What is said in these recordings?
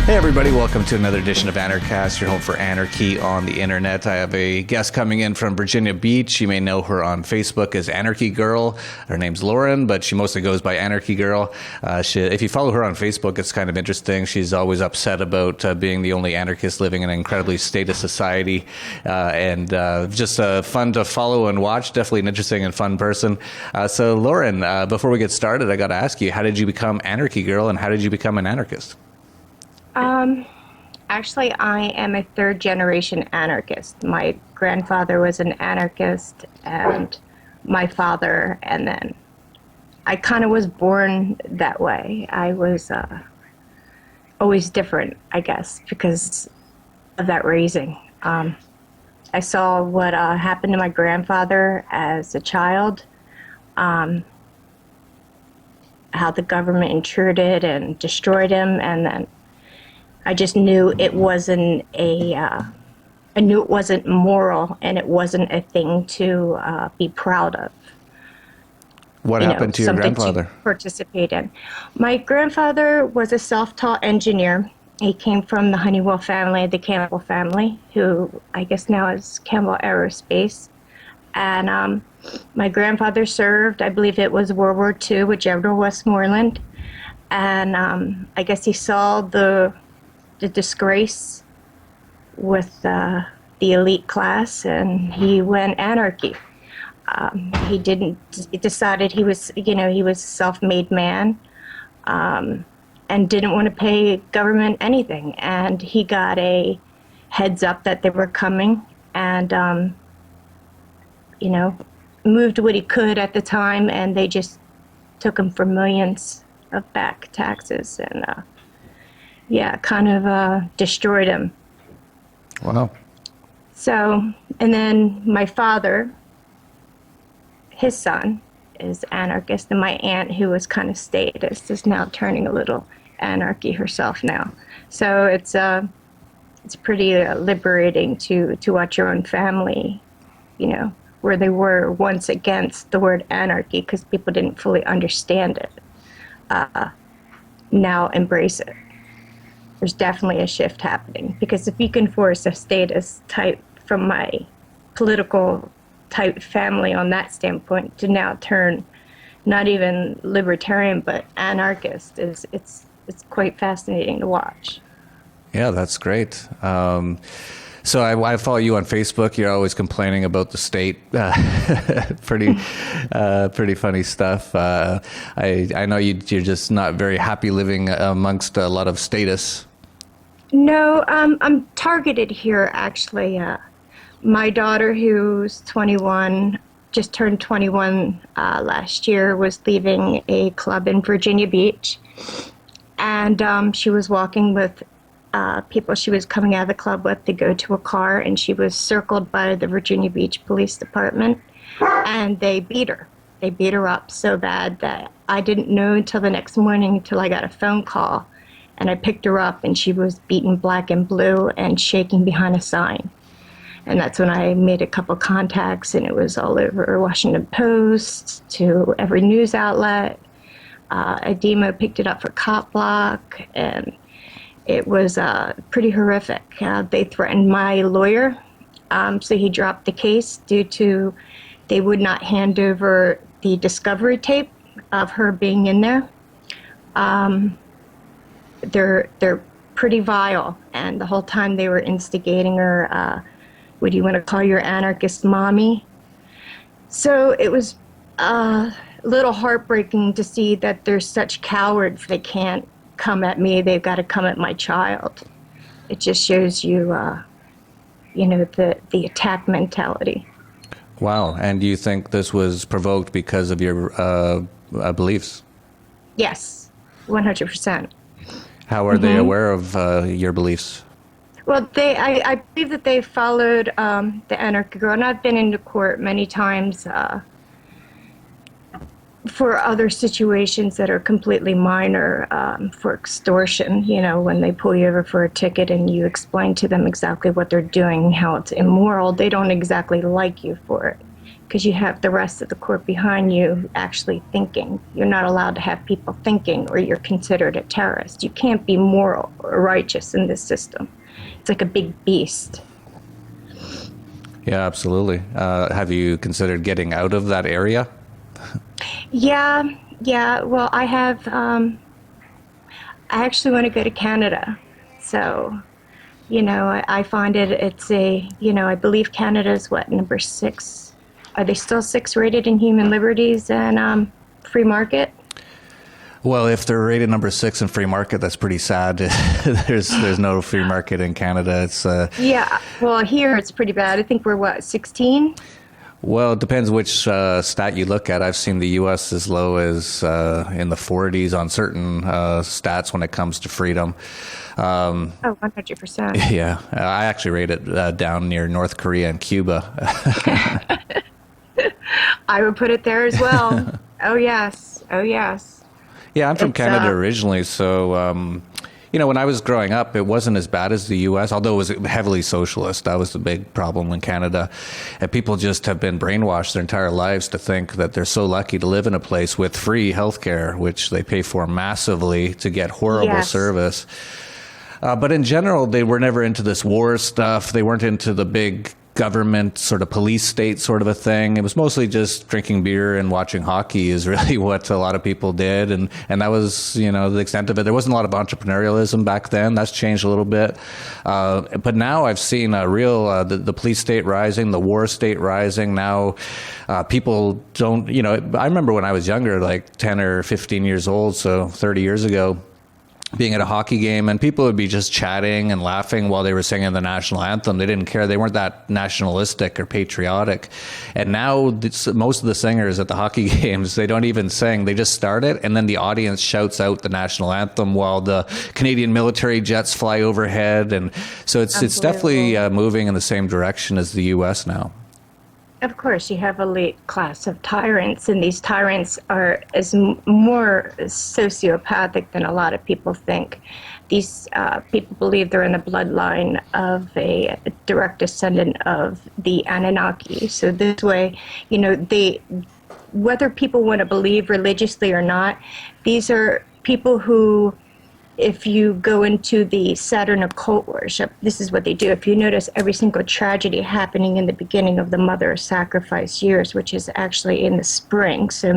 Hey everybody, welcome to another edition of Anarchast, your home for anarchy on the internet. I have a guest coming in from Virginia Beach. You may know her on Facebook as Anarchy Girl. Her name's Lauren, but she mostly goes by Anarchy Girl. If you follow her on Facebook, it's kind of interesting. She's always upset about being the only anarchist living in an incredibly statist society, and just fun to follow and watch. Definitely an interesting and fun person. So Lauren, before we get started, I got to ask you, how did you become Anarchy Girl and how did you become an anarchist? Actually, I am a third-generation anarchist. My grandfather was an anarchist, and my father, and then I kind of was born that way. I was always different, I guess, because of that raising. I saw what happened to my grandfather as a child, how the government intruded and destroyed him, and then I just knew it wasn't I knew it wasn't moral and it wasn't a thing to be proud of. What happened to your grandfather? To participate in. My grandfather was a self-taught engineer. He came from the Honeywell family, the Campbell family, who I guess now is Campbell Aerospace. And my grandfather served, I believe it was World War II with General Westmoreland. And I guess he saw the disgrace with the elite class, and he went anarchy. He decided he was a self-made man, and didn't want to pay government anything. And he got a heads up that they were coming, and moved what he could at the time, and they just took him for millions of back taxes, and kind of destroyed him. Wow. So, and then my father, his son, is anarchist, and my aunt, who was kind of statist, is now turning a little anarchy herself now. So it's pretty liberating to watch your own family, where they were once against the word anarchy because people didn't fully understand it, now embrace it. There's definitely a shift happening, because if you can force a statist type from my political type family on that standpoint to now turn not even libertarian but anarchist, it's quite fascinating to watch. Yeah, that's great. So I follow you on Facebook. You're always complaining about the state. Pretty funny stuff. I know you're just not very happy living amongst a lot of statists. No, I'm targeted here, actually. My daughter, who's 21, just turned 21 last year, was leaving a club in Virginia Beach. And she was walking with people she was coming out of the club with to go to a car, and she was circled by the Virginia Beach Police Department, and they beat her. They beat her up so bad that I didn't know until the next morning, until I got a phone call, and I picked her up, and she was beaten black and blue and shaking behind a sign. And that's when I made a couple contacts, and it was all over Washington Post to every news outlet. Ademo picked it up for Cop Block, and it was pretty horrific. They threatened my lawyer, so he dropped the case due to they would not hand over the discovery tape of her being in there. They're pretty vile, and the whole time they were instigating her, what do you want to call your anarchist mommy? So it was a little heartbreaking to see that there's such cowards. They can't come at me, they've got to come at my child. It just shows you, the attack mentality. Wow. And do you think this was provoked because of your beliefs? Yes, 100%. How are they aware of your beliefs? Well, I believe that they followed the Anarchy Girl, and I've been into court many times for other situations that are completely minor, for extortion, when they pull you over for a ticket and you explain to them exactly what they're doing, how it's immoral, they don't exactly like you for it. because you have the rest of the court behind you actually thinking. You're not allowed to have people thinking, or you're considered a terrorist. You can't be moral or righteous in this system. It's like a big beast. Yeah, absolutely. Have you considered getting out of that area? Yeah, yeah. Well, I have. I actually want to go to Canada, so I find it's I believe Canada is what, number 6? Are they still 6 rated in human liberties and free market? Well, if they're rated number 6 in free market, that's pretty sad. There's no free market in Canada. It's Yeah. Well, here it's pretty bad. I think we're what, 16? Well, it depends which stat you look at. I've seen the U.S. as low as in the 40s on certain stats when it comes to freedom. Oh, 100%. Yeah, I actually rate it down near North Korea and Cuba. I would put it there as well. Oh, yes. Oh, yes. Yeah, I'm from Canada originally, so when I was growing up, it wasn't as bad as the U.S., although it was heavily socialist. That was the big problem in Canada. And people just have been brainwashed their entire lives to think that they're so lucky to live in a place with free healthcare, which they pay for massively to get horrible service. But in general, they were never into this war stuff. They weren't into the big government sort of police state sort of a thing. It was mostly just drinking beer and watching hockey is really what a lot of people did. And that was, the extent of it. There wasn't a lot of entrepreneurialism back then. That's changed a little bit. But now I've seen a real, the police state rising, the war state rising. Now people don't, I remember when I was younger, like 10 or 15 years old, so 30 years ago, being at a hockey game, and people would be just chatting and laughing while they were singing the national anthem. They didn't care. They weren't that nationalistic or patriotic. And now most of the singers at the hockey games, they don't even sing. They just start it, and then the audience shouts out the national anthem while the Canadian military jets fly overhead. And so it's definitely moving in the same direction as the U.S. now. Of course, you have elite class of tyrants, and these tyrants are more sociopathic than a lot of people think. These people believe they're in the bloodline of a direct descendant of the Anunnaki. So this way, whether people want to believe religiously or not, these are people who, if you go into the Saturn occult worship, this is what they do. If you notice every single tragedy happening in the beginning of the mother sacrifice years, which is actually in the spring, so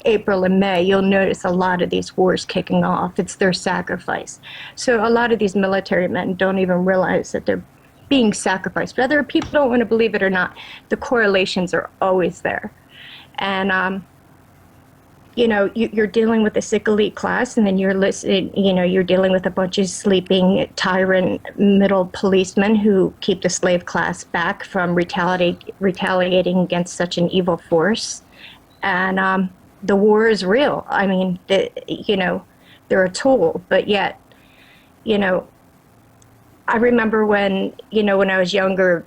April and May, you'll notice a lot of these wars kicking off. It's their sacrifice. So a lot of these military men don't even realize that they're being sacrificed. Whether people don't want to believe it or not, the correlations are always there. And you're dealing with a sick elite class, and then you're dealing with a bunch of sleeping tyrant middle policemen who keep the slave class back from retaliating against such an evil force. And the war is real. I mean, they're a tool, but yet, I remember when I was younger,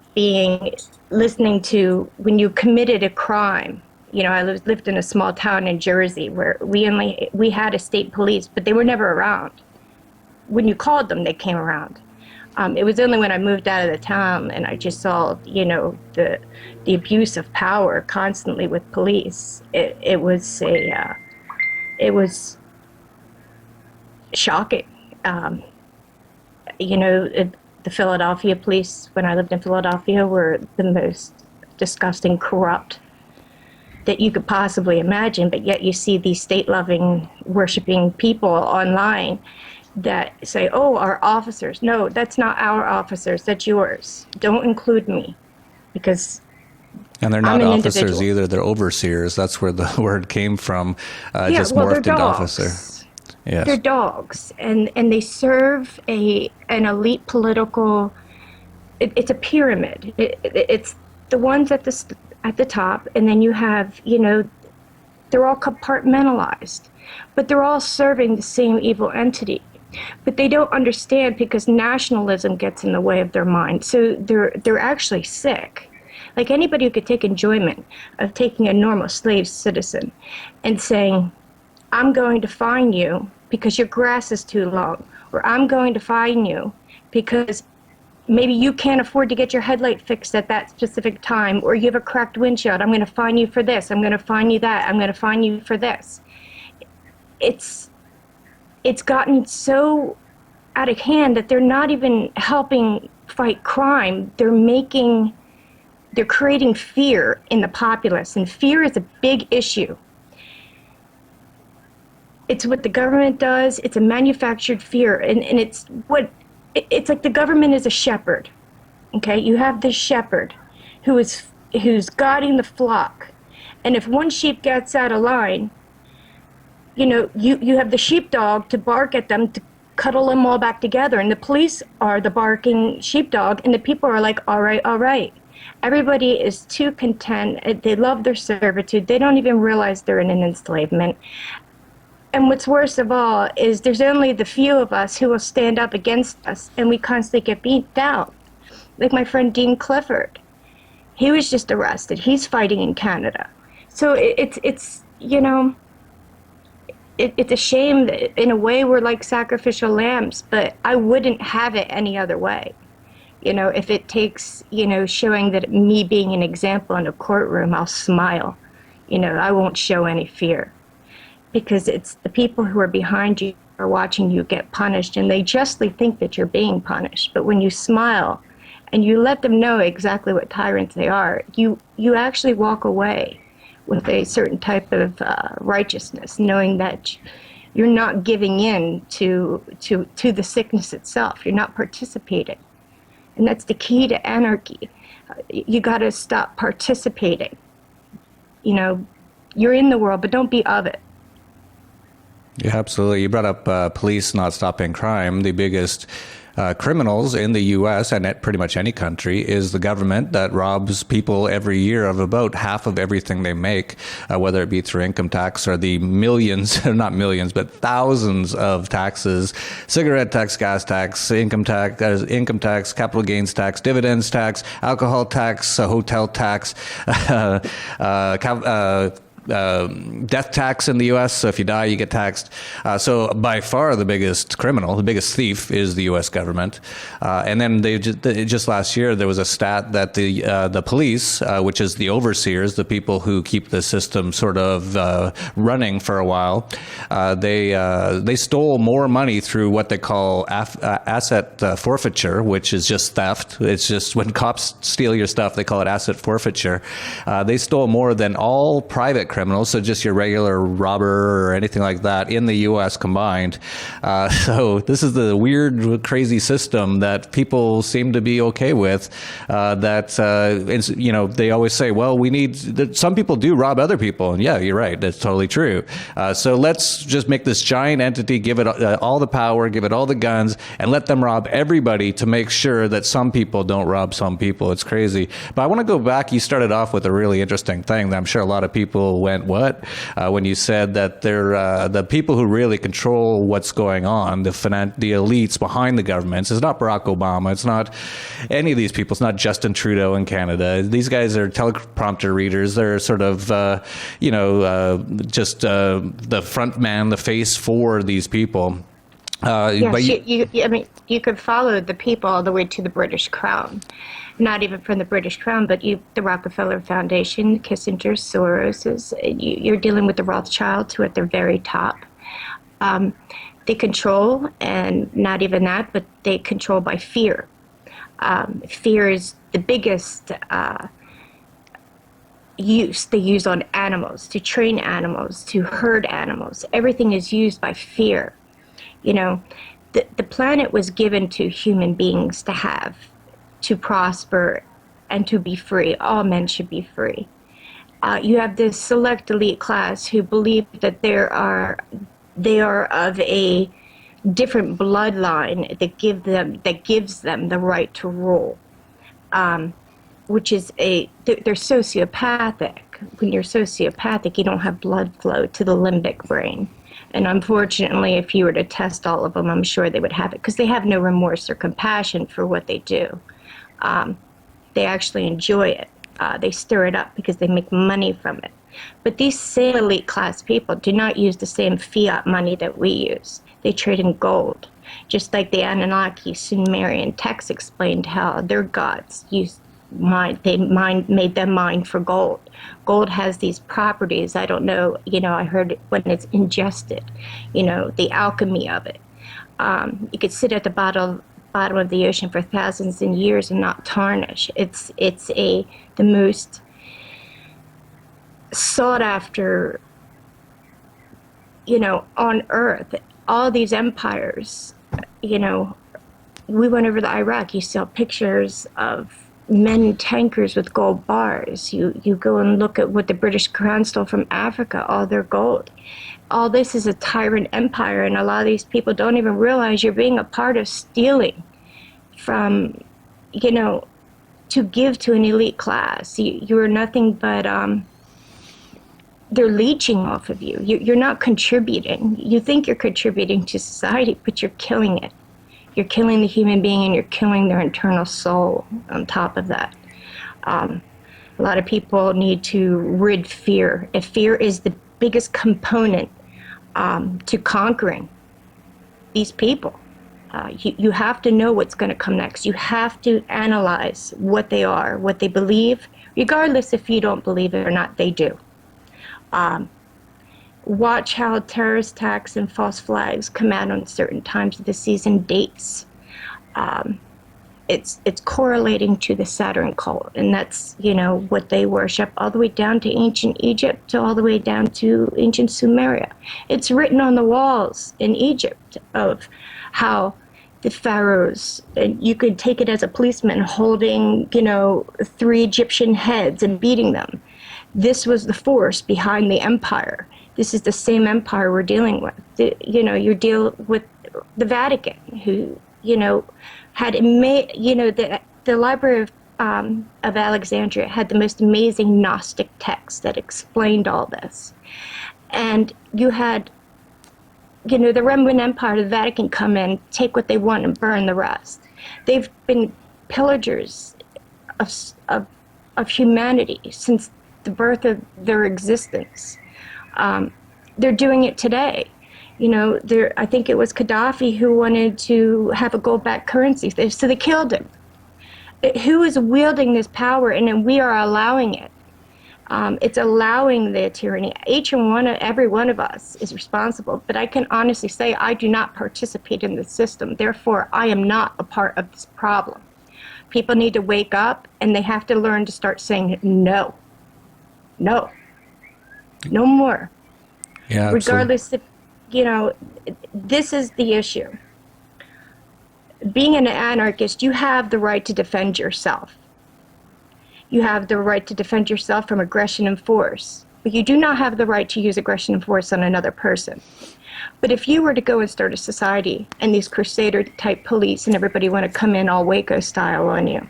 listening to when you committed a crime. I lived in a small town in Jersey where we had a state police, but they were never around. When you called them, they came around. It was only when I moved out of the town and I just saw, the abuse of power constantly with police. It was shocking. The Philadelphia police, when I lived in Philadelphia, were the most disgusting, corrupt that you could possibly imagine, but yet you see these state-loving, worshiping people online that say, oh, our officers. No, that's not our officers, that's yours. Don't include me, because and they're not officers either, they're overseers. That's where the word came from, just morphed into officer. Yes. They're dogs, and they serve an elite political, it's a pyramid. It's the ones at the top, and then you have, they're all compartmentalized, but they're all serving the same evil entity. But they don't understand because nationalism gets in the way of their mind. So they're actually sick. Like anybody who could take enjoyment of taking a normal slave citizen and saying, I'm going to fine you because your grass is too long, or I'm going to fine you because maybe you can't afford to get your headlight fixed at that specific time, or you have a cracked windshield. I'm going to fine you for this. I'm going to fine you that. I'm going to fine you for this. It's gotten so out of hand that they're not even helping fight crime. They're creating fear in the populace, and fear is a big issue. It's what the government does. It's a manufactured fear, and it's like the government is a shepherd. Okay, you have this shepherd who's guiding the flock, and if one sheep gets out of line, you have the sheepdog to bark at them to cuddle them all back together, and the police are the barking sheepdog, and the people are like, all right, all right. Everybody is too content. They love their servitude. They don't even realize they're in an enslavement. And what's worst of all is there's only the few of us who will stand up against us, and we constantly get beat down. Like my friend Dean Clifford. He was just arrested. He's fighting in Canada. So it's a shame that in a way we're like sacrificial lambs, but I wouldn't have it any other way. If it takes, showing that me being an example in a courtroom, I'll smile. I won't show any fear. Because it's the people who are behind you are watching you get punished, and they justly think that you're being punished. But when you smile and you let them know exactly what tyrants they are, you actually walk away with a certain type of righteousness, knowing that you're not giving in to the sickness itself. You're not participating. And that's the key to anarchy. You got to stop participating. You're in the world, but don't be of it. Yeah, absolutely. You brought up police not stopping crime. The biggest criminals in the U.S. and at pretty much any country is the government that robs people every year of about half of everything they make, whether it be through income tax or the millions, not millions, but thousands of taxes, cigarette tax, gas tax, income tax, capital gains tax, dividends tax, alcohol tax, hotel tax, death tax in the U.S. So if you die, you get taxed. So by far the biggest criminal, the biggest thief is the U.S. government. And then just last year there was a stat that the police, which is the overseers, the people who keep the system sort of running for a while, they stole more money through what they call asset forfeiture, which is just theft. It's just when cops steal your stuff, they call it asset forfeiture. They stole more than all private criminals, so just your regular robber or anything like that in the U.S. combined. So this is the weird, crazy system that people seem to be okay with. They always say, well, some people do rob other people. And yeah, you're right. That's totally true. So let's just make this giant entity, give it all the power, give it all the guns, and let them rob everybody to make sure that some people don't rob some people. It's crazy. But I want to go back. You started off with a really interesting thing that I'm sure a lot of people went, what? When you said that they're the people who really control what's going on, the elites behind the governments. It's not Barack Obama. It's not any of these people. It's not Justin Trudeau in Canada. These guys are teleprompter readers. They're sort of, just the front man, the face for these people. Yes, but you could follow the people all the way to the British Crown. Not even from the British Crown, but the Rockefeller Foundation, Kissinger, Soros. You're dealing with the Rothschilds, who are at their very top. They control, and not even that, but they control by fear. Fear is the biggest use they use on animals, to train animals, to herd animals. Everything is used by fear. The planet was given to human beings to have, to prosper, and to be free. All men should be free. You have this select elite class who believe that they are of a different bloodline that gives them the right to rule, which is they're sociopathic. When you're sociopathic, you don't have blood flow to the limbic brain. And unfortunately, if you were to test all of them, I'm sure they would have it, because they have no remorse or compassion for what they do. They actually enjoy it. They stir it up because they make money from it. But these same elite class people do not use the same fiat money that we use. They trade in gold. Just like the Anunnaki Sumerian texts explained how their gods used made them mine for gold. Gold has these properties. I don't know, I heard when it's ingested, the alchemy of it. You could sit at the bottom of the ocean for thousands of years and not tarnish. It's the most sought after, on earth. All these empires, we went over to Iraq. You saw pictures of men in tankers with gold bars. You go and look at what the British Crown stole from Africa, all their gold. All this is a tyrant empire, and a lot of these people don't even realize you're being a part of stealing from, to give to an elite class. You are nothing but, they're leeching off of you. You're not contributing. You think you're contributing to society, but you're killing it. You're killing the human being, and you're killing their internal soul on top of that. A lot of people need to rid fear. If fear is the biggest component to conquering these people, you have to know what's going to come next. You have to analyze what they are, what they believe, regardless if you don't believe it or not, they do. Watch how terrorist attacks and false flags come out on certain times of the season, dates. It's correlating to the Saturn cult, and that's what they worship, all the way down to ancient Egypt, to all the way down to ancient Sumeria. It's written on the walls in Egypt of how the pharaohs, and you could take it as a policeman holding 3 Egyptian heads and beating them. This was the force behind the empire. This is the same empire we're dealing with. You deal with the Vatican, who, had made, the Library of Alexandria had the most amazing Gnostic text that explained all this. And you had, the Roman Empire, the Vatican come in, take what they want and burn the rest. They've been pillagers of humanity since the birth of their existence. They're doing it today. I think it was Gaddafi who wanted to have a gold-backed currency, so they killed him. Who is wielding this power, and then we are allowing it? It's allowing the tyranny. Every one of us is responsible, but I can honestly say I do not participate in the system. Therefore, I am not a part of this problem. People need to wake up, and they have to learn to start saying no. No. No more. Yeah, regardless if, this is the issue. Being an anarchist, you have the right to defend yourself. You have the right to defend yourself from aggression and force, but you do not have the right to use aggression and force on another person. But if you were to go and start a society and these crusader-type police and everybody want to come in all Waco style on you,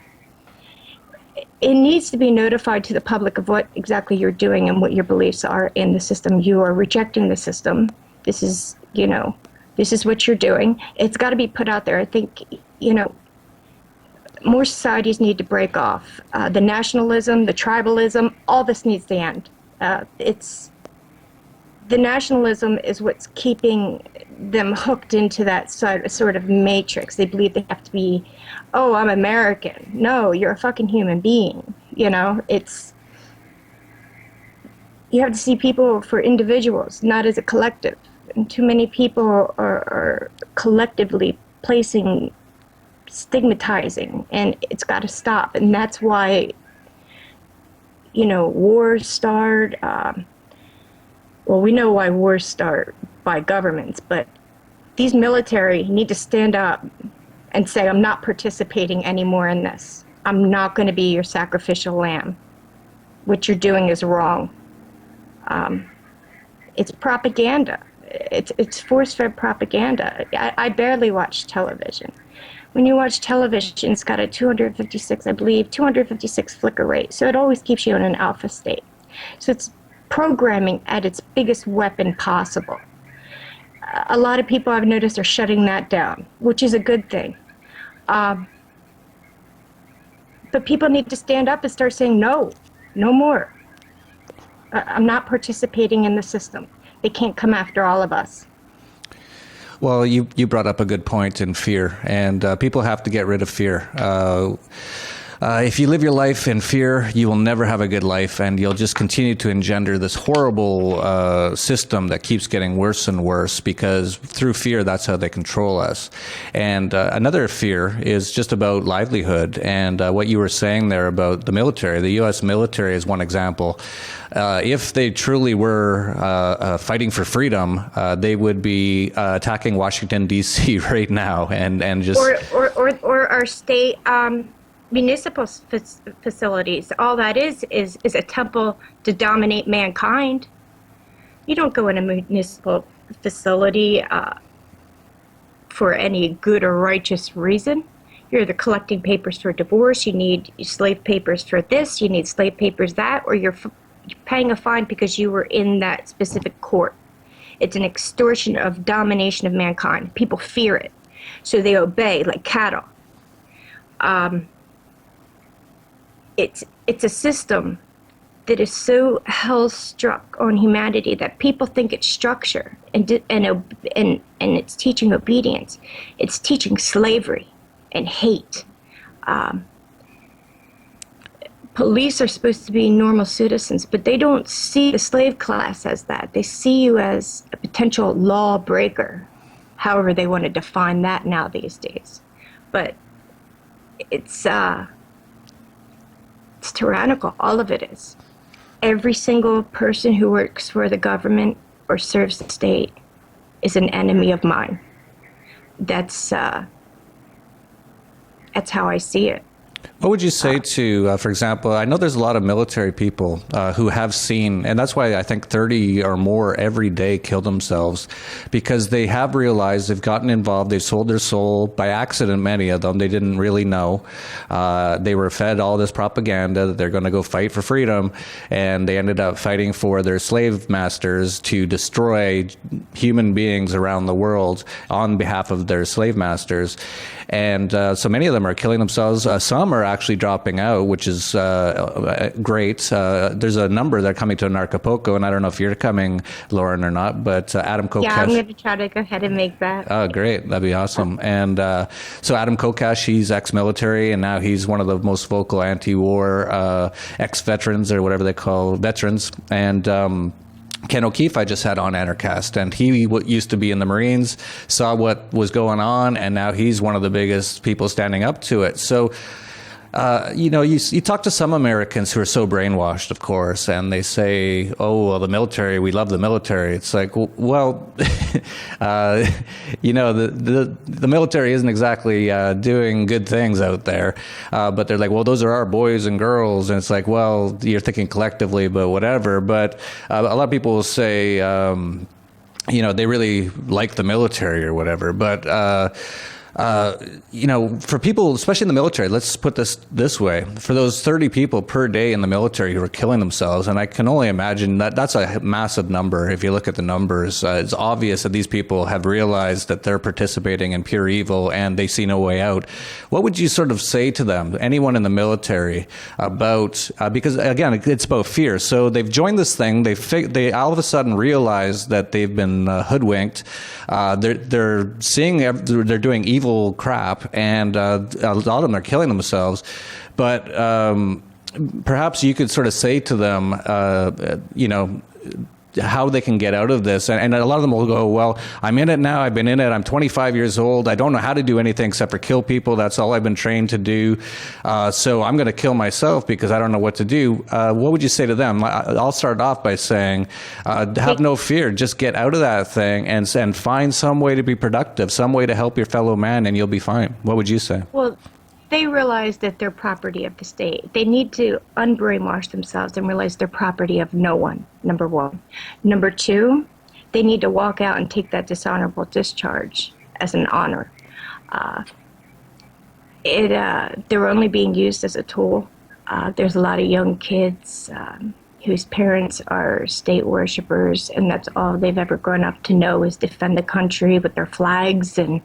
it needs to be notified to the public of what exactly you're doing and what your beliefs are in the system. You are rejecting the system. This is, this is what you're doing. It's got to be put out there. I think, more societies need to break off. The nationalism, the tribalism, all this needs to end. The nationalism is what's keeping them hooked into that sort of matrix. They believe they have to be, oh, I'm American. No, you're a fucking human being. You have to see people for individuals, not as a collective. And too many people are collectively stigmatizing, and it's got to stop. And that's why, wars start. Well, we know why wars start by governments, but these military need to stand up and say, I'm not participating anymore in this. I'm not going to be your sacrificial lamb. What you're doing is wrong. It's propaganda. It's force-fed propaganda. I barely watch television. When you watch television, it's got a 256 flicker rate, so it always keeps you in an alpha state. So it's programming at its biggest weapon possible. A lot of people I've noticed are shutting that down, which is a good thing. But people need to stand up and start saying, no more. I'm not participating in the system. They can't come after all of us. Well, you brought up a good point in fear, and people have to get rid of fear. If you live your life in fear, you will never have a good life, and you'll just continue to engender this horrible system that keeps getting worse and worse, because through fear, that's how they control us. And another fear is just about livelihood, and what you were saying there about the military. The U.S. military is one example. If they truly were fighting for freedom, they would be attacking Washington, D.C. right now, and just... Or our state... municipal facilities. All that is a temple to dominate mankind. You don't go in a municipal facility for any good or righteous reason. You're either collecting papers for divorce, you need slave papers for this, you need slave papers that, or you're paying a fine because you were in that specific court. It's an extortion of domination of mankind. People fear it, so they obey like cattle. It's a system that is so hell-struck on humanity that people think it's structure and it's teaching obedience. It's teaching slavery and hate. Police are supposed to be normal citizens, but they don't see the slave class as that. They see you as a potential lawbreaker, however they want to define that now these days. But it's tyrannical. All of it is. Every single person who works for the government or serves the state is an enemy of mine. That's how I see it. What would you say to, for example, I know there's a lot of military people who have seen, and that's why I think 30 or more every day kill themselves, because they have realized they've gotten involved, they've sold their soul by accident, many of them. They didn't really know. They were fed all this propaganda that they're going to go fight for freedom, and they ended up fighting for their slave masters to destroy human beings around the world on behalf of their slave masters. And so many of them are killing themselves. Some are actually dropping out, which is great. There's a number that are coming to Anarchapulco, and I don't know if you're coming, Lauren, or not, but Adam Kokesh... Yeah, I'm going to try to go ahead and make that. Oh, great. That'd be awesome. And so Adam Kokesh, he's ex-military, and now he's one of the most vocal anti-war ex-veterans, or whatever they call veterans. And... Ken O'Keefe I just had on Anarchast, and he used to be in the Marines, saw what was going on, and now he's one of the biggest people standing up to it. So, you talk to some Americans who are so brainwashed, of course, and they say, oh, well, the military, we love the military. It's like, well, the military isn't exactly doing good things out there. But they're like, well, those are our boys and girls. And it's like, well, you're thinking collectively, but whatever. But a lot of people will say, they really like the military or whatever. But for people, especially in the military, let's put this way, for those 30 people per day in the military who are killing themselves, and I can only imagine that's a massive number. If you look at the numbers, it's obvious that these people have realized that they're participating in pure evil and they see no way out. What would you sort of say to them, anyone in the military, about, because again, it's about fear. So they've joined this thing, they all of a sudden realize that they've been hoodwinked. They're seeing, they're doing evil crap, and a lot of them are killing themselves. But perhaps you could sort of say to them, how they can get out of this. And a lot of them will go, well, I'm in it now. I've been in it. I'm 25 years old. I don't know how to do anything except for kill people. That's all I've been trained to do. So I'm going to kill myself because I don't know what to do. What would you say to them? I'll start off by saying, have no fear. Just get out of that thing and find some way to be productive, some way to help your fellow man, and you'll be fine. What would you say? Well, they realize that they're property of the state. They need to unbrainwash themselves and realize they're property of no one, number one. Number two, they need to walk out and take that dishonorable discharge as an honor. They're only being used as a tool. There's a lot of young kids whose parents are state worshipers, and that's all they've ever grown up to know is defend the country with their flags, and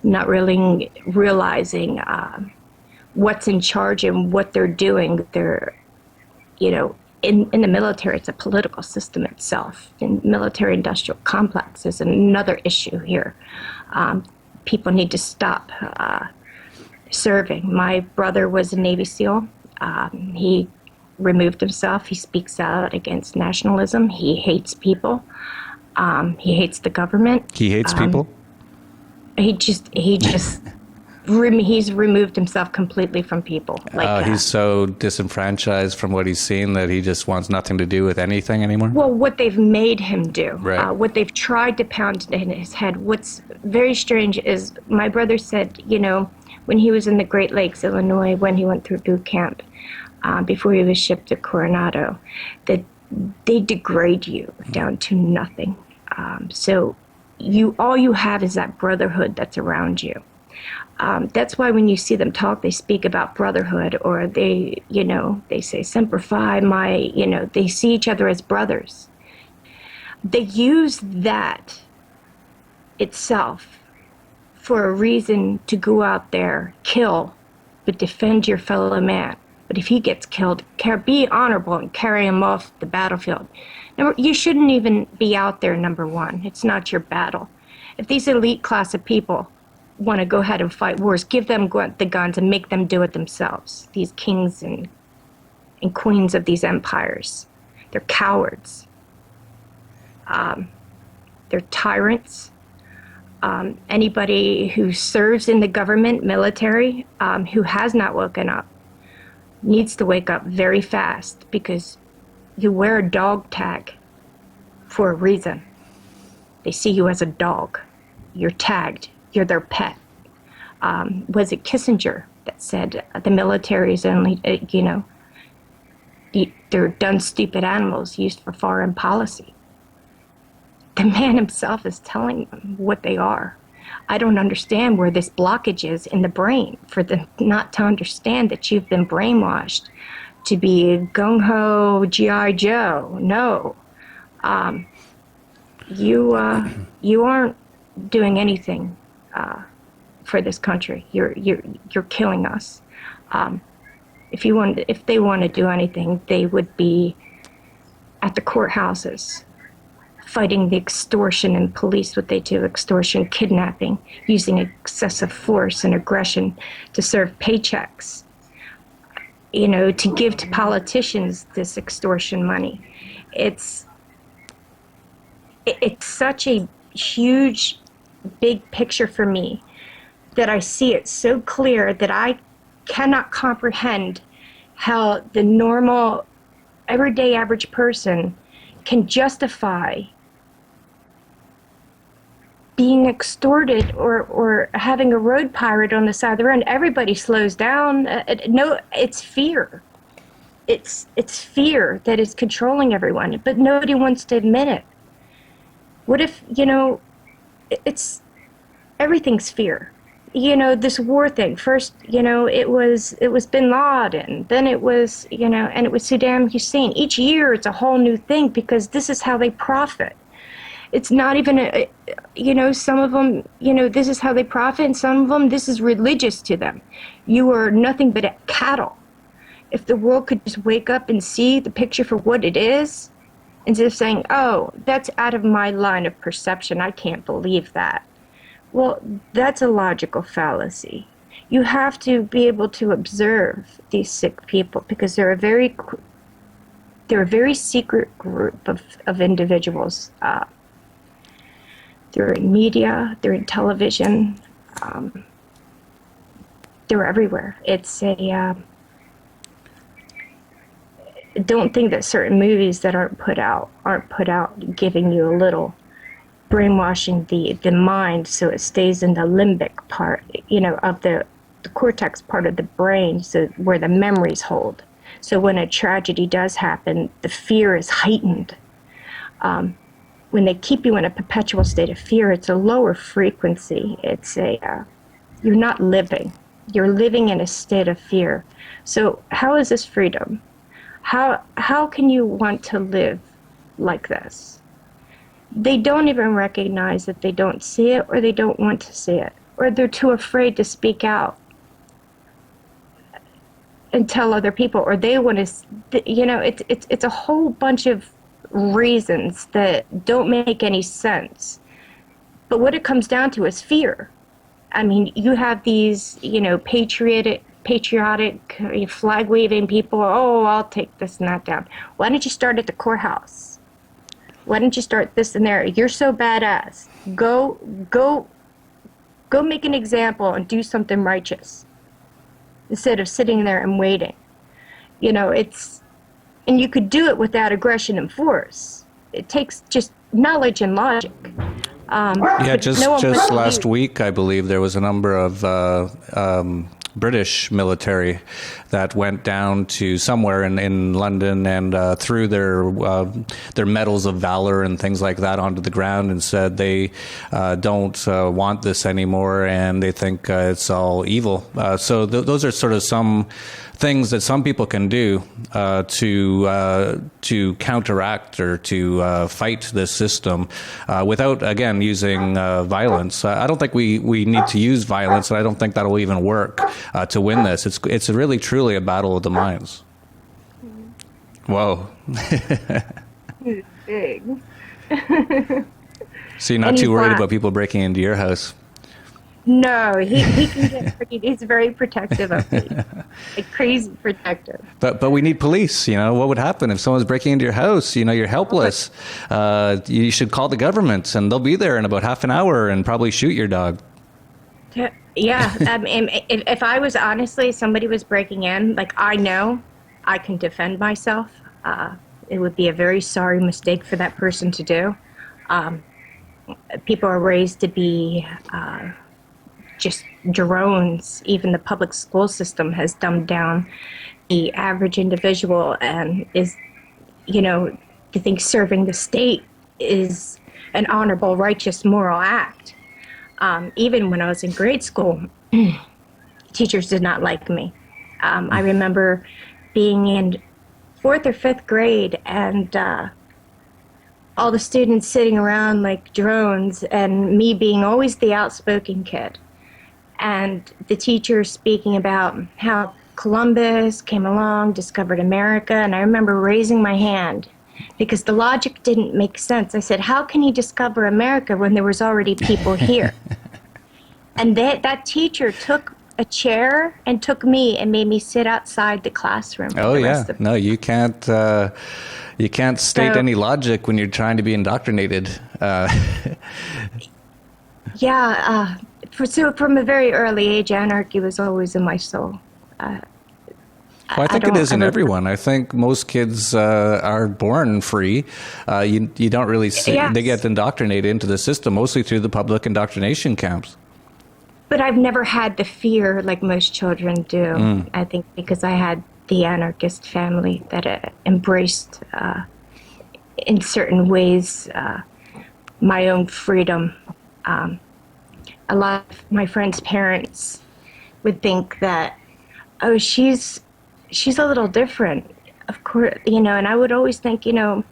not really realizing what's in charge and what they're doing. They're, in the military, it's a political system itself. And military-industrial complex is another issue here. People need to stop serving. My brother was a Navy SEAL. He removed himself. He speaks out against nationalism. He hates people. He hates the government. He hates people? He's removed himself completely from people. He's so disenfranchised from what he's seen that he just wants nothing to do with anything anymore? Well, what they've made him do, right. What they've tried to pound in his head. What's very strange is my brother said, when he was in the Great Lakes, Illinois, when he went through boot camp, before he was shipped to Coronado, that they degrade you down to nothing. So all you have is that brotherhood that's around you. That's why when you see them talk, they speak about brotherhood, or they say Semper Fi, they see each other as brothers. They use that itself for a reason to go out there, kill, but defend your fellow man. But if he gets killed, be honorable and carry him off the battlefield. You shouldn't even be out there, number one. It's not your battle. If these elite class of people want to go ahead and fight wars, give them the guns and make them do it themselves. These kings and queens of these empires, they're cowards. They're tyrants. Anybody who serves in the government, military, who has not woken up, needs to wake up very fast, because you wear a dog tag for a reason. They see you as a dog. You're tagged. You're their pet. Was it Kissinger that said the military is only, they're dumb, stupid animals used for foreign policy? The man himself is telling them what they are. I don't understand where this blockage is in the brain for them not to understand that you've been brainwashed to be gung-ho G.I. Joe. No. You aren't doing anything for this country. You're killing us. If they want to do anything, they would be at the courthouses fighting the extortion and police, what they do, extortion, kidnapping, using excessive force and aggression to serve paychecks, to give to politicians this extortion money. It's such a huge, big picture for me that I see it so clear that I cannot comprehend how the normal, everyday average person can justify being extorted or having a road pirate on the side of the road. Everybody slows down. No, it's fear. It's fear that is controlling everyone, but nobody wants to admit it. What if, it's everything's fear. This war thing. First, it was Bin Laden, then it was, and it was Saddam Hussein. Each year it's a whole new thing, because this is how they profit. It's not even some of them, this is how they profit, and some of them, this is religious to them. You are nothing but a cattle. If the world could just wake up and see the picture for what it is, instead of saying, oh, that's out of my line of perception, I can't believe that. Well, that's a logical fallacy. You have to be able to observe these sick people, because they're a very secret group of individuals. They're in media, they're in television, they're everywhere. It's don't think that certain movies that aren't put out giving you a little brainwashing the mind so it stays in the limbic part, of the cortex part of the brain, so where the memories hold. So when a tragedy does happen, the fear is heightened. When they keep you in a perpetual state of fear, it's a lower frequency. It's you're not living. You're living in a state of fear. So how is this freedom? How can you want to live like this? They don't even recognize that they don't see it, or they don't want to see it, or they're too afraid to speak out. and tell other people, or they want to, it's a whole bunch of reasons that don't make any sense. But what it comes down to is fear. I mean, you have these, patriotic flag waving people. Oh, I'll take this and that down. Why don't you start at the courthouse? Why don't you start this and there? You're so badass. Go make an example and do something righteous instead of sitting there and waiting. And you could do it without aggression and force. It takes just knowledge and logic. Just last week, I believe there was a number of British military that went down to somewhere in London and threw their medals of valor and things like that onto the ground and said they don't want this anymore and they think it's all evil. So those are sort of some things that some people can do to counteract or to fight this system without, again, using violence. I don't think we need to use violence, and I don't think that'll even work to win this. It's really truly a battle of the minds. Whoa. Big. So you're not too worried about people breaking into your house? No, he can get he's very protective of me, like crazy protective. But we need police. What would happen if someone's breaking into your house? You're helpless. You should call the government, and they'll be there in about half an hour and probably shoot your dog. Yeah, if I was honestly, somebody was breaking in, like I know I can defend myself. It would be a very sorry mistake for that person to do. People are raised to be just drones. Even the public school system has dumbed down the average individual and is, to think serving the state is an honorable, righteous, moral act. Even when I was in grade school, teachers did not like me. I remember being in 4th or 5th grade and all the students sitting around like drones and me being always the outspoken kid. And the teacher speaking about how Columbus came along, discovered America, and I remember raising my hand because the logic didn't make sense. I said, how can he discover America when there was already people here? And that teacher took a chair and took me and made me sit outside the classroom. Oh, yeah. No, you can't state any logic when you're trying to be indoctrinated. Yeah. So from a very early age, anarchy was always in my soul. Well, I think it is in everyone. I think most kids are born free. You don't really see, yes. They get indoctrinated into the system mostly through the public indoctrination camps. But I've never had the fear like most children do. I think because I had the anarchist family that embraced, in certain ways, my own freedom. A lot of my friends' parents would think that, oh, she's a little different. Of course, and I would always think, I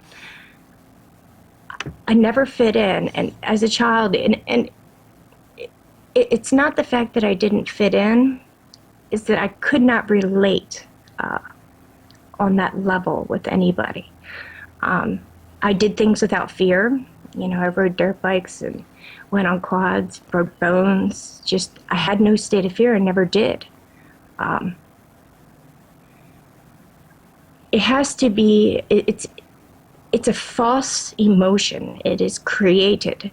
never fit in. And as a child, and it's not the fact that I didn't fit in, is that I could not relate on that level with anybody. I did things without fear. I rode dirt bikes and went on quads, broke bones. I had no state of fear and never did. It has to be, it's a false emotion. It is created.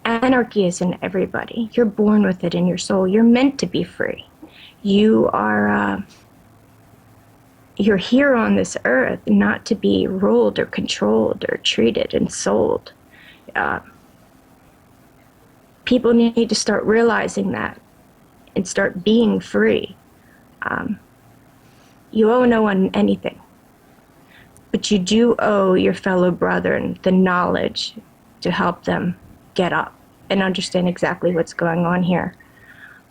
Anarchy is in everybody. You're born with it in your soul. You're meant to be free. You're here on this earth not to be ruled or controlled or treated and sold. People need to start realizing that and start being free. You owe no one anything, but you do owe your fellow brethren the knowledge to help them get up and understand exactly what's going on here.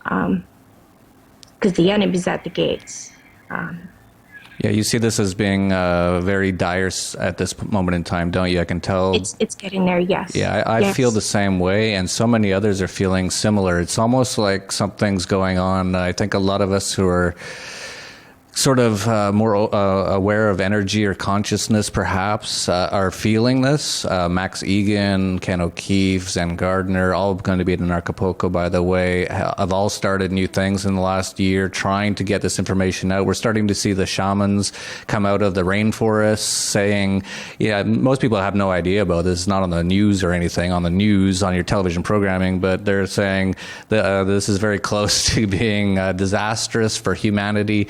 Because the enemy's at the gates. Yeah, you see this as being very dire at this moment in time, don't you? I can tell. It's getting there, yes. Yeah, I yes. feel the same way, and so many others are feeling similar. It's almost like something's going on. I think a lot of us who are sort of more aware of energy or consciousness, perhaps, are feeling this. Max Egan, Ken O'Keefe, Zen Gardner, all going to be at Acapulco, by the way, have all started new things in the last year, trying to get this information out. We're starting to see the shamans come out of the rainforests saying, yeah, most people have no idea about this. It's not on the news or anything, on the news, on your television programming, but they're saying that this is very close to being disastrous for humanity.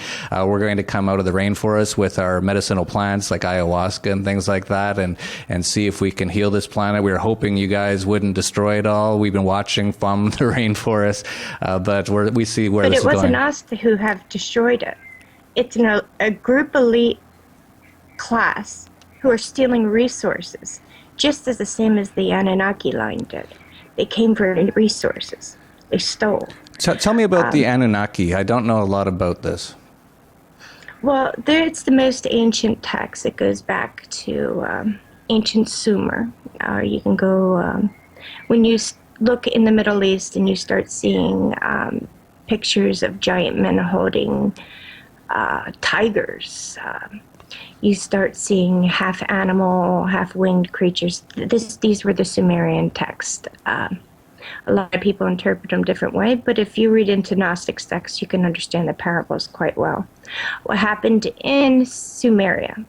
We're going to come out of the rainforest with our medicinal plants like ayahuasca and things like that, and see if we can heal this planet. We were hoping you guys wouldn't destroy it all. We've been watching from the rainforest, but we see where this is going. But it wasn't us who have destroyed it. It's a group elite class who are stealing resources, just as the same as the Anunnaki line did. They came for resources. They stole. So tell me about the Anunnaki. I don't know a lot about this. Well, it's the most ancient text. It goes back to ancient Sumer. You can go, when you look in the Middle East and you start seeing pictures of giant men holding tigers, you start seeing half animal, half winged creatures. These were the Sumerian texts. A lot of people interpret them different way, but if you read into Gnostic texts, you can understand the parables quite well. What happened in Sumeria,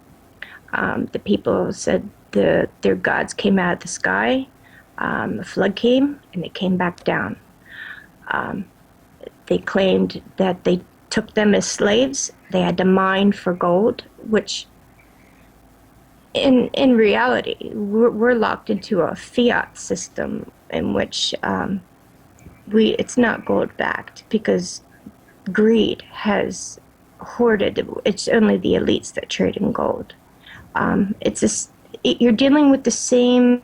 the people said their gods came out of the sky, a flood came, and they came back down. They claimed that they took them as slaves. They had to mine for gold, which in reality, we're locked into a fiat system in which it's not gold backed, because greed has hoarded. It's only the elites that trade in gold. You're dealing with the same.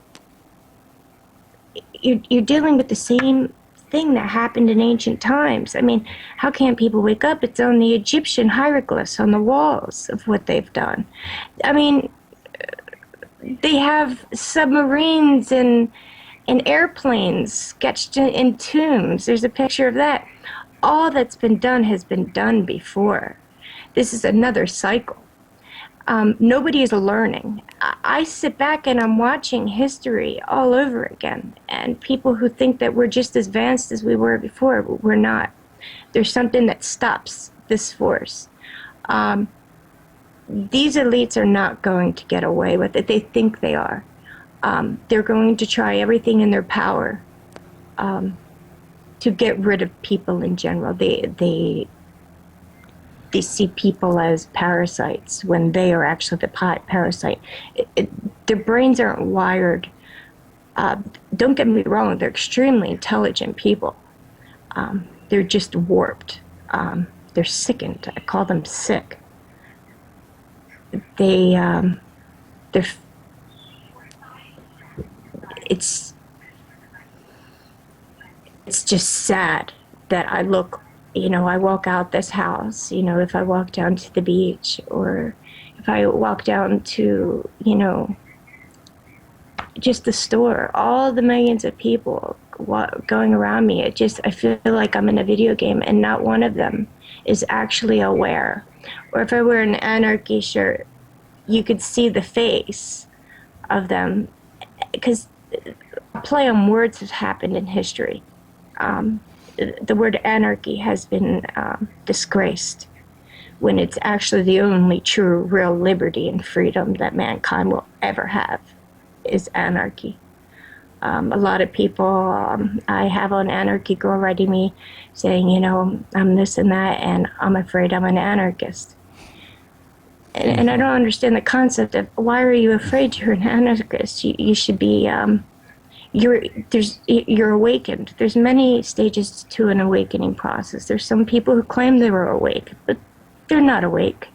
You're dealing with the same thing that happened in ancient times. I mean, how can people wake up? It's on the Egyptian hieroglyphs on the walls of what they've done. I mean, they have submarines and airplanes sketched in tombs. There's a picture of that. All that's been done has been done before. This is another cycle. Nobody is learning. I sit back and I'm watching history all over again, and people who think that we're just as advanced as we were before, we're not. There's something that stops this force. These elites are not going to get away with it. They think they are. They're going to try everything in their power to get rid of people in general. They see people as parasites when they are actually the parasite. Their brains aren't wired. Don't get me wrong, they're extremely intelligent people. They're just warped. They're sickened. I call them sick. It's just sad that I walk out this house, if I walk down to the beach, or if I walk down to, just the store, all the millions of people going around me, I feel like I'm in a video game and not one of them is actually aware. Or if I wear an anarchy shirt, you could see the face of them, because play on words has happened in history. The word anarchy has been disgraced when it's actually the only true, real liberty and freedom that mankind will ever have is anarchy. A lot of people I have on Anarchy Girl writing me saying, I'm this and that, and I'm afraid I'm an anarchist. And I don't understand the concept of, why are you afraid you're an anarchist? You should be, you're awakened. There's many stages to an awakening process. There's some people who claim they were awake, but they're not awake.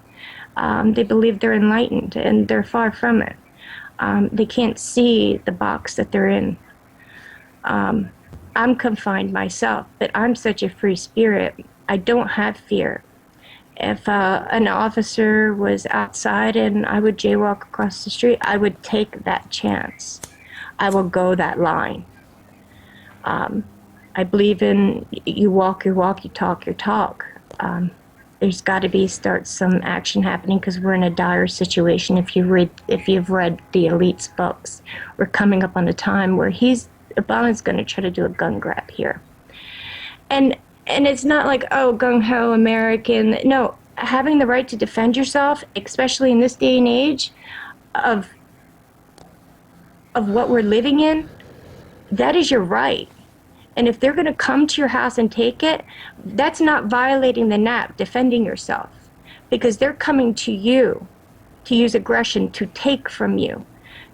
They believe they're enlightened, and they're far from it. They can't see the box that they're in. I'm confined myself, but I'm such a free spirit. I don't have fear. If an officer was outside and I would jaywalk across the street, I would take that chance. I will go that line. I believe in you walk your walk, you talk your talk. there's got to be start some action happening because we're in a dire situation. If you've read the elite's books, we're coming up on a time where Obama's going to try to do a gun grab here, and it's not like, oh, gung ho American. No, having the right to defend yourself, especially in this day and age of what we're living in, that is your right. And if they're going to come to your house and take it, that's not violating the NAP, defending yourself, because they're coming to you to use aggression to take from you.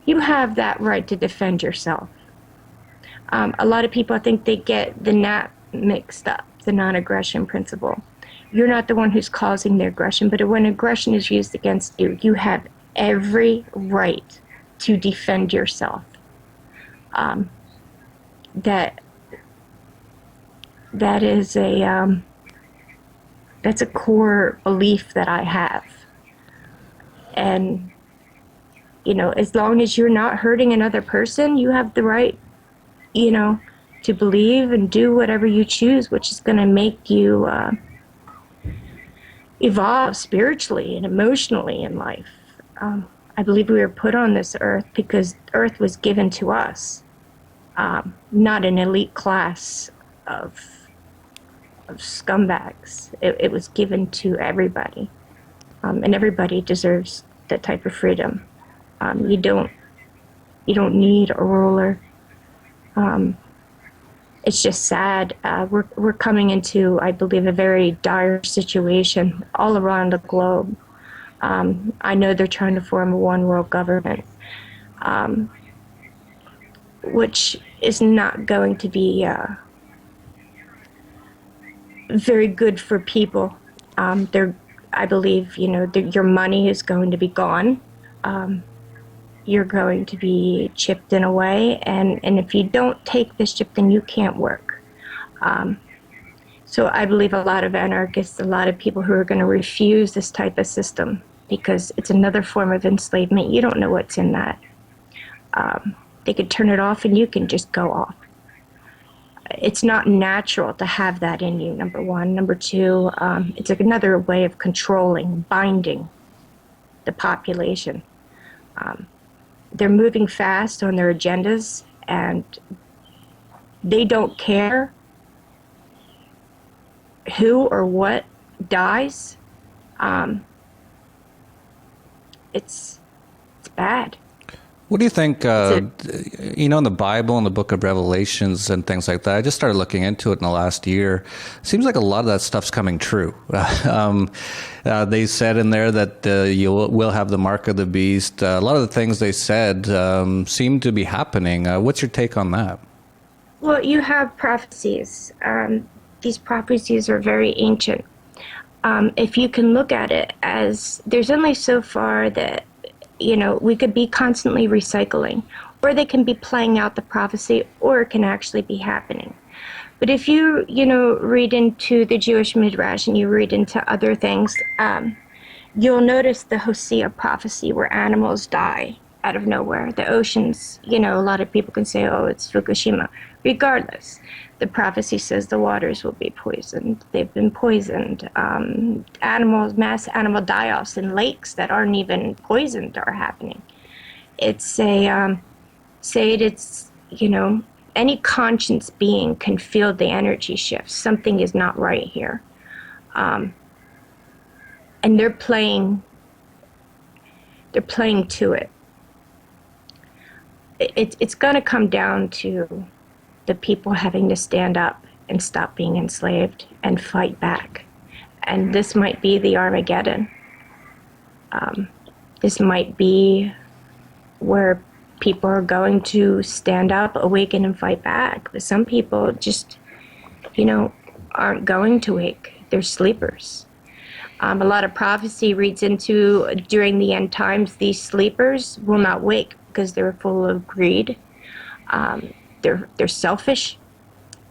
You have that right to defend yourself. A lot of people, I think they get the NAP mixed up, the non-aggression principle. You're not the one who's causing the aggression, but when aggression is used against you, you have every right to defend yourself. That is that's a core belief that I have. And, as long as you're not hurting another person, you have the right, to believe and do whatever you choose, which is going to make you evolve spiritually and emotionally in life. I believe we were put on this earth because earth was given to us, not an elite class of scumbags. It was given to everybody, and everybody deserves that type of freedom. You don't need a ruler. It's just sad. We're coming into, I believe, a very dire situation all around the globe. I know they're trying to form a one world government, which is not going to be very good for people. I believe, your money is going to be gone. You're going to be chipped in a way, and if you don't take this chip, then you can't work. So I believe a lot of anarchists, a lot of people who are going to refuse this type of system because it's another form of enslavement. You don't know what's in that. They could turn it off and you can just go off. It's not natural to have that in you, number one. Number two, it's another way of controlling, binding the population. They're moving fast on their agendas, and they don't care who or what dies. It's bad. What do you think, in the Bible and the book of Revelations and things like that? I just started looking into it in the last year. Seems like a lot of that stuff's coming true. They said in there that you will have the mark of the beast. A lot of the things they said seem to be happening. What's your take on that? Well, you have prophecies. These prophecies are very ancient. If you can look at it as there's only so far that we could be constantly recycling, or they can be playing out the prophecy, or it can actually be happening. But if you, read into the Jewish Midrash and you read into other things, you'll notice the Hosea prophecy where animals die out of nowhere. The oceans, a lot of people can say, oh, it's Fukushima. Regardless, the prophecy says the waters will be poisoned. They've been poisoned. Mass animal die-offs in lakes that aren't even poisoned are happening. It's any conscious being can feel the energy shift. Something is not right here. And they're playing to it. It's going to come down to the people having to stand up and stop being enslaved and fight back. And this might be the Armageddon. This might be where people are going to stand up, awaken, and fight back. But some people just, aren't going to wake. They're sleepers. A lot of prophecy reads into during the end times, these sleepers will not wake because they're full of greed. They're selfish,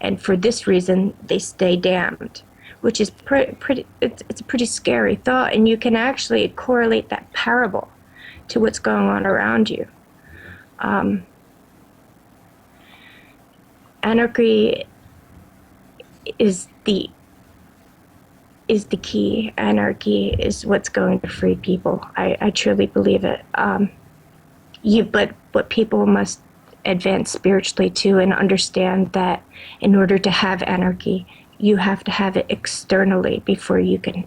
and for this reason, they stay damned, which is it's a pretty scary thought, and you can actually correlate that parable to what's going on around you. Anarchy is the is the key. Anarchy is what's going to free people. I truly believe it. But what people must advance spiritually too, and understand that in order to have anarchy, you have to have it internally before you can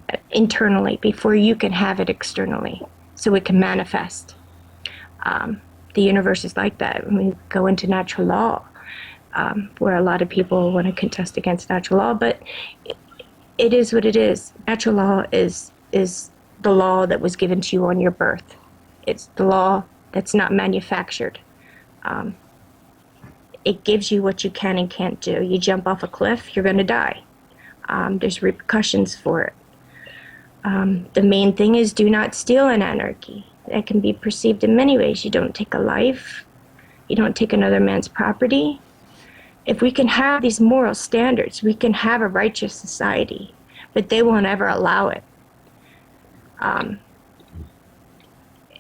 have it externally, so it can manifest. The universe is like that. When we go into natural law, where a lot of people want to contest against natural law, but it is what it is. Natural law is the law that was given to you on your birth. It's the law that's not manufactured. It gives you what you can and can't do. You jump off a cliff, you're going to die. There's repercussions for it. The main thing is, do not steal in anarchy. That can be perceived in many ways. You don't take a life. You don't take another man's property. If we can have these moral standards, we can have a righteous society, but they won't ever allow it.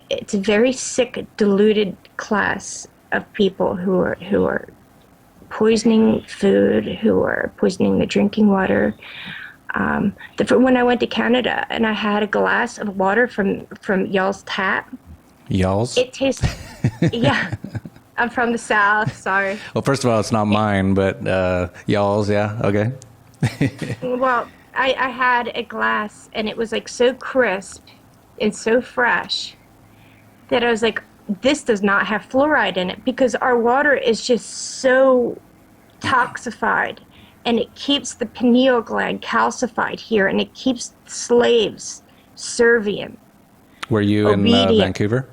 It's a very sick, deluded class of people who are poisoning food, who are poisoning the drinking water. When I went to Canada and I had a glass of water from y'all's tap. Y'all's? It tastes, yeah. I'm from the South, sorry. Well, first of all, it's not mine, but y'all's, yeah, okay. Well, I had a glass and it was like so crisp and so fresh that I was like, this does not have fluoride in it, because our water is just so toxified, and it keeps the pineal gland calcified here, and it keeps slaves servient. Were you obedient. In Vancouver?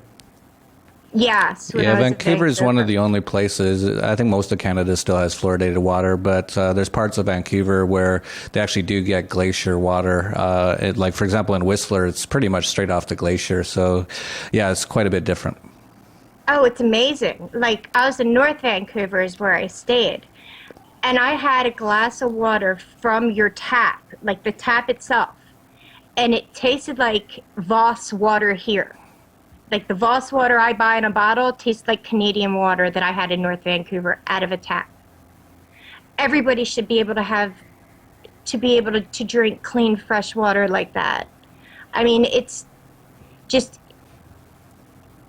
Yes. Yeah, Vancouver is one of the only places. I think most of Canada still has fluoridated water, but there's parts of Vancouver where they actually do get glacier water. Like, for example, in Whistler, it's pretty much straight off the glacier. So, yeah, it's quite a bit different. Oh, it's amazing. Like, I was in North Vancouver is where I stayed, and I had a glass of water from your tap, like the tap itself, and it tasted like Voss water here. Like the Voss water I buy in a bottle tastes like Canadian water that I had in North Vancouver out of a tap. Everybody should be able to drink clean, fresh water like that. I mean, it's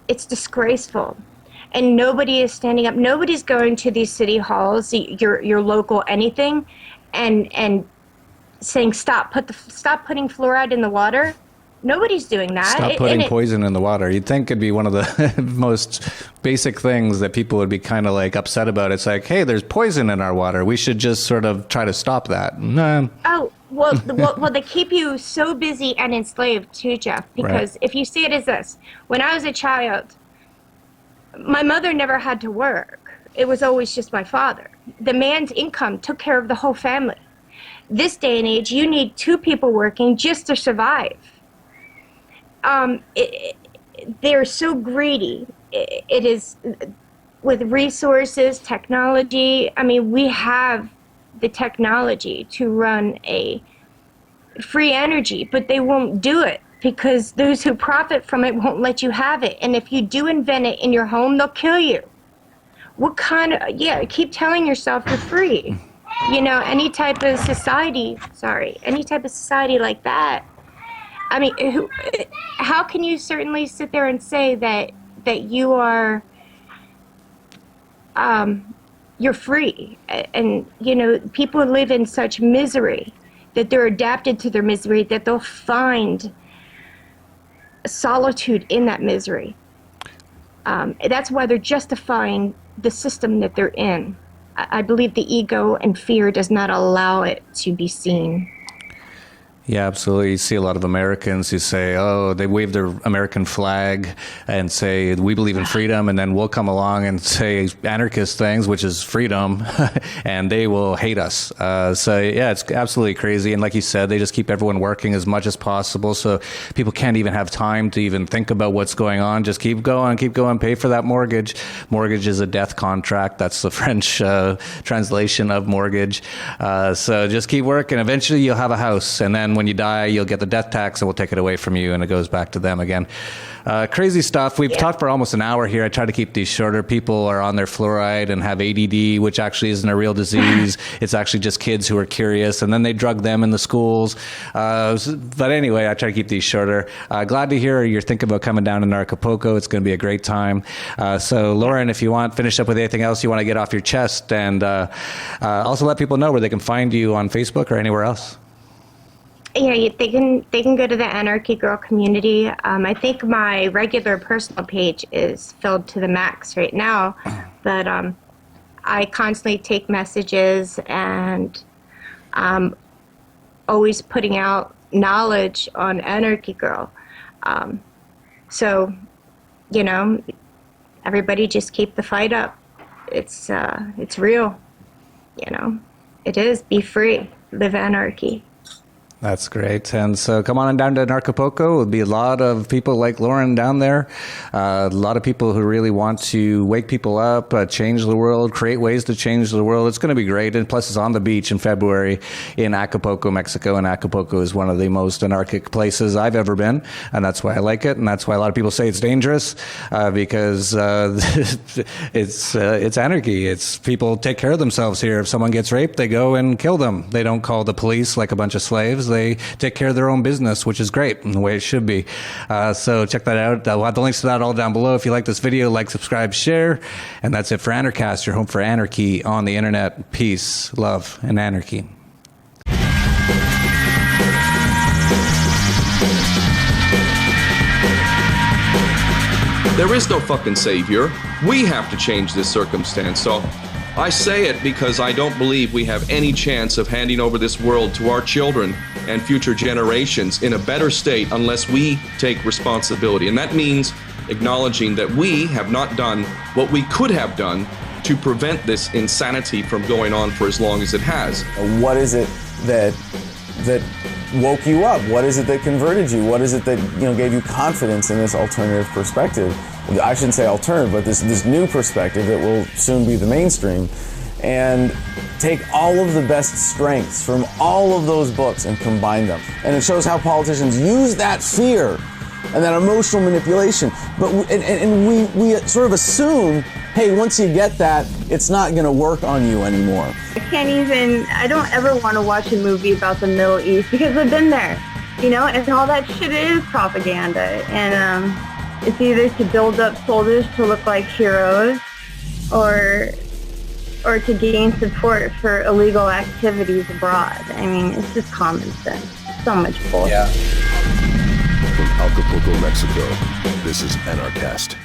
disgraceful. And nobody is standing up. Nobody's going to these city halls, your local anything, and saying stop putting fluoride in the water. Nobody's doing that. Stop putting poison in the water. You'd think it'd be one of the most basic things that people would be kind of like upset about. It's like, hey, there's poison in our water. We should just sort of try to stop that. No. Oh, well, they keep you so busy and enslaved too, Jeff, because if you see it as this, when I was a child, my mother never had to work. It was always just my father. The man's income took care of the whole family. This day and age, you need two people working just to survive. They're so greedy. It is with resources, technology. I mean, we have the technology to run a free energy, but they won't do it because those who profit from it won't let you have it. And if you do invent it in your home, they'll kill you. What kind of, keep telling yourself you're free. You know, any type of society like that. I mean, how can you certainly sit there and say that you are, you're free? And, you know, people live in such misery that they're adapted to their misery, that they'll find solitude in that misery. That's why they're justifying the system that they're in. I believe the ego and fear does not allow it to be seen. Yeah, absolutely. You see a lot of Americans who say, oh, they wave their American flag and say, we believe in freedom. And then we'll come along and say anarchist things, which is freedom, and they will hate us. It's absolutely crazy. And like you said, they just keep everyone working as much as possible. So people can't even have time to even think about what's going on. Just keep going, pay for that mortgage. Mortgage is a death contract. That's the French translation of mortgage. So just keep working. Eventually you'll have a house. And then then when you die, you'll get the death tax and we'll take it away from you and it goes back to them again. Crazy stuff. We've talked for almost an hour here. I try to keep these shorter. People are on their fluoride and have ADD, which actually isn't a real disease. It's actually just kids who are curious, and then they drug them in the schools. But anyway, I try to keep these shorter. Glad to hear you're thinking about coming down to Acapulco. It's going to be a great time. So Lauren, if you want, finish up with anything else you want to get off your chest, and also let people know where they can find you on Facebook or anywhere else. Yeah, they can go to the Anarchy Girl community. I think my regular personal page is filled to the max right now, but I constantly take messages and always putting out knowledge on Anarchy Girl. So, you know, everybody just keep the fight up. It's real, you know. It is. Be free. Live anarchy. That's great. And so come on down to Acapulco. There'll be a lot of people like Lauren down there. A lot of people who really want to wake people up, change the world, create ways to change the world. It's going to be great. And plus, it's on the beach in February in Acapulco, Mexico. And Acapulco is one of the most anarchic places I've ever been. And that's why I like it. And that's why a lot of people say it's dangerous, because it's anarchy. It's people take care of themselves here. If someone gets raped, they go and kill them. They don't call the police like a bunch of slaves. They take care of their own business, which is great and the way it should be. So check that out. I'll have the links to that all down below. If you like this video, like, subscribe, share. And that's it for Anarchast, your home for anarchy on the internet. Peace, love, and anarchy. There is no fucking savior. We have to change this circumstance. So I say it because I don't believe we have any chance of handing over this world to our children and future generations in a better state unless we take responsibility. And that means acknowledging that we have not done what we could have done to prevent this insanity from going on for as long as it has. What is it that woke you up? What is it that converted you? What is it that, you know, gave you confidence in this alternative perspective? I shouldn't say alternative, but this new perspective that will soon be the mainstream, and take all of the best strengths from all of those books and combine them. And it shows how politicians use that fear and that emotional manipulation. But we sort of assume, hey, once you get that, it's not going to work on you anymore. I don't ever want to watch a movie about the Middle East because I've been there, you know, and all that shit is propaganda. And it's either to build up soldiers to look like heroes or to gain support for illegal activities abroad. I mean, it's just common sense. So much bullshit. From Acapulco, Mexico, this is Anarchast.